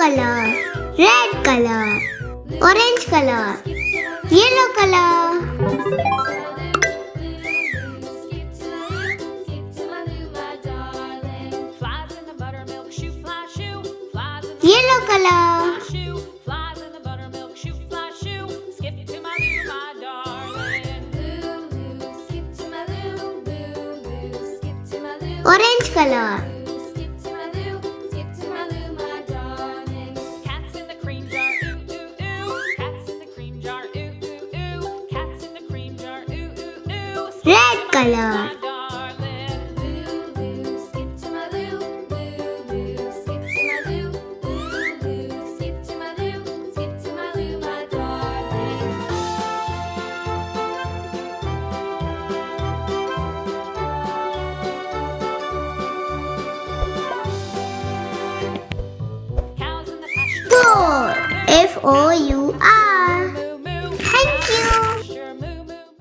color, red color, orange color, yellow color. Yellow color. Orange color. Red color. Four. Four.